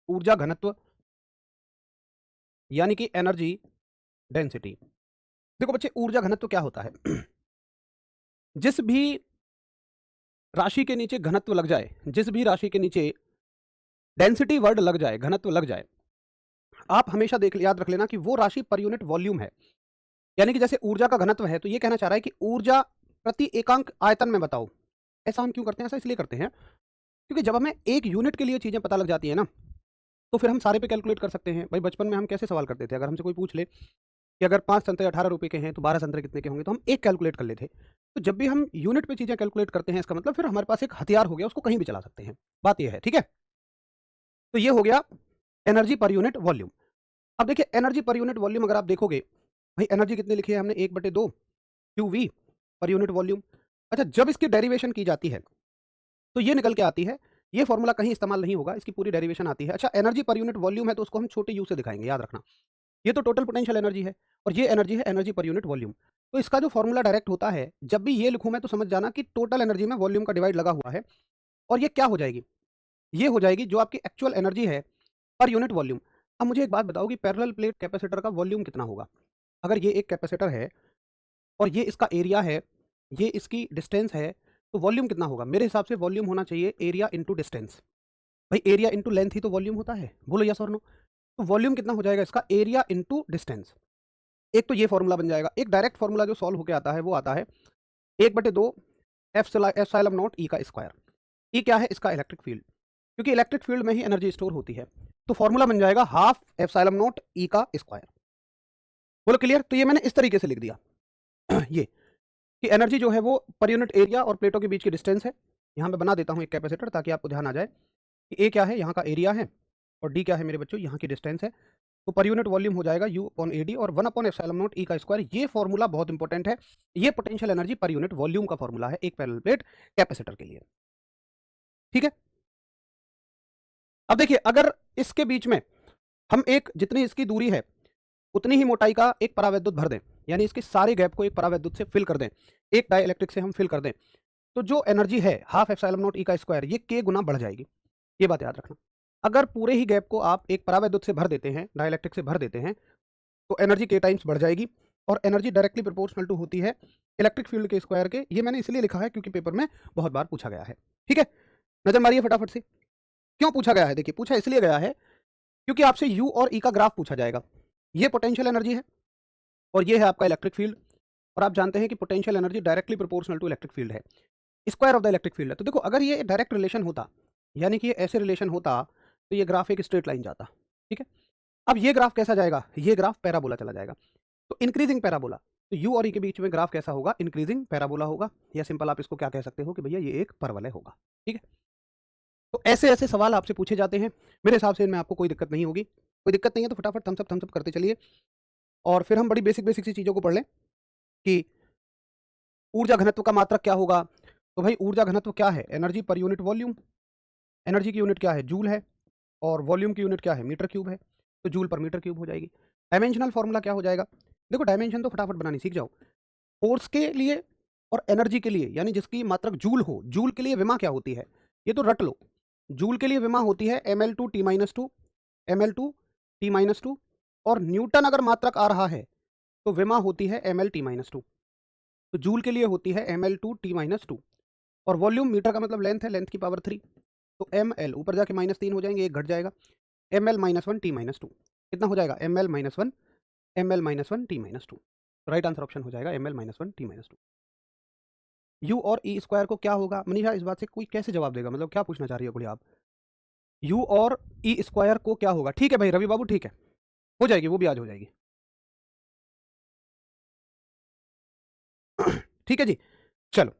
ऊर्जा घनत्व यानी कि एनर्जी डेंसिटी। देखो बच्चे, ऊर्जा घनत्व क्या होता है? जिस भी राशि के नीचे घनत्व लग जाए, जिस भी राशि के नीचे डेंसिटी वर्ड लग जाए, घनत्व लग जाए, आप हमेशा याद रख लेना कि वो राशि पर यूनिट वॉल्यूम है। यानी कि जैसे ऊर्जा का घनत्व है, तो ये कहना चाह रहा है कि ऊर्जा प्रति एकांक आयतन में बताओ। ऐसा हम क्यों करते हैं? ऐसा इसलिए करते हैं क्योंकि जब हमें एक यूनिट के लिए चीजें पता लग जाती है ना, तो फिर हम सारे पे कैलकुलेट कर सकते हैं। भाई बचपन में हम कैसे सवाल करते थे? अगर हमसे कोई पूछ ले कि अगर 5 संतरे 18 रुपए के हैं तो 12 संतरे कितने के होंगे, तो हम एक कैलकुलेट कर लेते। तो जब भी हम यूनिट पे चीजें कैलकुलेट करते हैं, इसका मतलब फिर हमारे पास एक हथियार हो गया, उसको कहीं भी चला सकते हैं। बात यह है, ठीक है? तो ये हो गया एनर्जी पर यूनिट वॉल्यूम। अब देखिए, एनर्जी पर यूनिट वॉल्यूम अगर आप देखोगे, भाई एनर्जी कितनी लिखी है हमने? 1/2 QV पर यूनिट वॉल्यूम। अच्छा, जब इसकी डेरिवेशन की जाती है तो ये निकल के आती है, ये फॉर्मूला कहीं इस्तेमाल नहीं होगा, इसकी पूरी डेरिवेशन आती है। अच्छा, एनर्जी पर यूनिट वॉल्यूम है तो उसको हम छोटे यू से दिखाएंगे, याद रखना। ये तो टोटल पोटेंशियल एनर्जी है और ये एनर्जी है एनर्जी पर यूनिट वॉल्यूम। तो इसका जो फॉर्मूला डायरेक्ट होता है, जब भी ये लिखूं मैं तो समझ जाना कि टोटल एनर्जी में वॉल्यूम का डिवाइड लगा हुआ है। और ये क्या हो जाएगी? ये हो जाएगी जो आपकी एक्चुअल एनर्जी है पर यूनिट वॉल्यूम। अब मुझे एक बात बताओ कि पैरेलल प्लेट कैपेसिटर का वॉल्यूम कितना होगा? अगर ये एक कैपेसिटर है और ये इसका एरिया है, ये इसकी डिस्टेंस है, तो वॉल्यूम कितना होगा? मेरे हिसाब से वॉल्यूम होना चाहिए एरिया इंटू डिस्टेंस। भाई एरिया इंटू लेंथ ही तो वॉल्यूम होता है, बोलो यस और नो। तो वॉल्यूम कितना हो जाएगा इसका? Area into distance. एक तो ये फॉर्मूला बन जाएगा। एक डायरेक्ट फॉर्मूला जो सॉल्व होकर आता है वो आता है 1/2 एप्सिलॉन नॉट ई का स्क्वायर। ई क्या है? इसका इलेक्ट्रिक फील्ड, क्योंकि इलेक्ट्रिक फील्ड में ही एनर्जी स्टोर होती है। तो फॉर्मूला बन जाएगा हाफ एप्सिलॉन नॉट ई का स्क्वायर। बोलो क्लियर? तो ये मैंने इस तरीके से लिख दिया ये कि एनर्जी जो है वो पर यूनिट एरिया और प्लेटों के बीच की डिस्टेंस है। यहाँ मैं बना देता हूँ एक कैपेसिटर ताकि आपको ध्यान आ जाए कि ए क्या है, यहाँ का एरिया है, और डी क्या है मेरे बच्चों, यहाँ की डिस्टेंस है। तो पर यूनिट वॉल्यूम हो जाएगा यू अपॉन ए डी और 1/एप्सिलॉन नॉट ई का स्क्वायर। ये फॉर्मूला बहुत इंपॉर्टेंट है। ये potential energy per unit volume का फॉर्मूला है एक पैरेलल प्लेट कैपेसिटर के लिए, ठीक है? अब देखिए, अगर इसके बीच में हम एक जितनी इसकी दूरी है उतनी ही मोटाई का एक परावैद्युत भर दें, यानी इसके सारे गैप को एक परावैद्युत से फिल कर दें, एक डाई इलेक्ट्रिक से हम फिल कर दें, तो जो एनर्जी है हाफ एप्सिलॉन नॉट ई का स्क्वायर, ये के गुना बढ़ जाएगी। ये बात याद रखना। अगर पूरे ही गैप को आप एक परावैद्युत से भर देते हैं, डाई इलेक्ट्रिक से भर देते हैं, तो एनर्जी के टाइम्स बढ़ जाएगी और एनर्जी डायरेक्टली प्रोपोर्शनल टू होती है इलेक्ट्रिक फील्ड के स्क्वायर के। ये मैंने इसलिए लिखा है क्योंकि पेपर में बहुत बार पूछा गया है, ठीक है? नजर मारिए फटाफट से, क्यों पूछा गया है? देखिए, पूछा इसलिए गया है क्योंकि आपसे यू और ई का ग्राफ पूछा जाएगा। ये पोटेंशियल एनर्जी है और ये है आपका इलेक्ट्रिक फील्ड, और आप जानते हैं कि potential energy directly proportional to electric field है, square of the electric field है। तो देखो, अगर ये डायरेक्ट रिलेशन होता, यानी कि ये ऐसे रिलेशन होता, तो ये ग्राफ एक स्ट्रेट लाइन जाता, ठीक है? अब ये ग्राफ कैसा जाएगा? ये ग्राफ पैराबोला चला जाएगा, तो इंक्रीजिंग पैराबोला। तो यू और ई के बीच में ग्राफ कैसा होगा? इंक्रीजिंग पैराबोला होगा, या सिंपल आप इसको क्या कह सकते हो कि भैया ये एक परवलय होगा, ठीक है? तो ऐसे ऐसे सवाल आपसे पूछे जाते हैं। मेरे हिसाब से इनमें आपको कोई दिक्कत नहीं होगी। कोई दिक्कत नहीं है तो फटाफट थम्स अप करते चलिए, और फिर हम बड़ी बेसिक बेसिक सी चीज़ों को पढ़ लें कि ऊर्जा घनत्व का मात्रक क्या होगा। तो भाई ऊर्जा घनत्व क्या है? Energy per unit volume. Energy की यूनिट क्या है? जूल है, और वॉल्यूम की यूनिट क्या है? मीटर क्यूब है, तो जूल पर मीटर क्यूब हो जाएगी। डायमेंशनल फॉर्मूला क्या हो जाएगा? देखो, डायमेंशन तो फटाफट बनानी सीख जाओ। फोर्स के लिए और एनर्जी के लिए, यानी जिसकी मात्रक जूल हो, जूल के लिए विमा क्या होती है? ये तो रट लो। जूल के लिए विमा होती है ml2T-2, ml2T-2, और न्यूटन अगर मात्रक आ रहा है तो विमा होती है ml_T-2। तो जूल के लिए होती है ml2T-2, और वॉल्यूम, मीटर का मतलब लेंथ है, लेंथ की पावर 3, तो ml ऊपर जाके -3 हो जाएंगे, एक घट जाएगा, ml-1T-2 कितना हो जाएगा? ml-1 राइट आंसर ऑप्शन हो जाएगा ml-1T-2। यू और ई स्क्वायर को क्या होगा? मनीषा, इस बात से कोई कैसे जवाब देगा? मतलब क्या पूछना चाह रही हो गुड़िया आप? यू और ई स्क्वायर को क्या होगा? ठीक है भाई रवि बाबू, ठीक है, हो जाएगी, वो भी आज हो जाएगी। ठीक है जी, चलो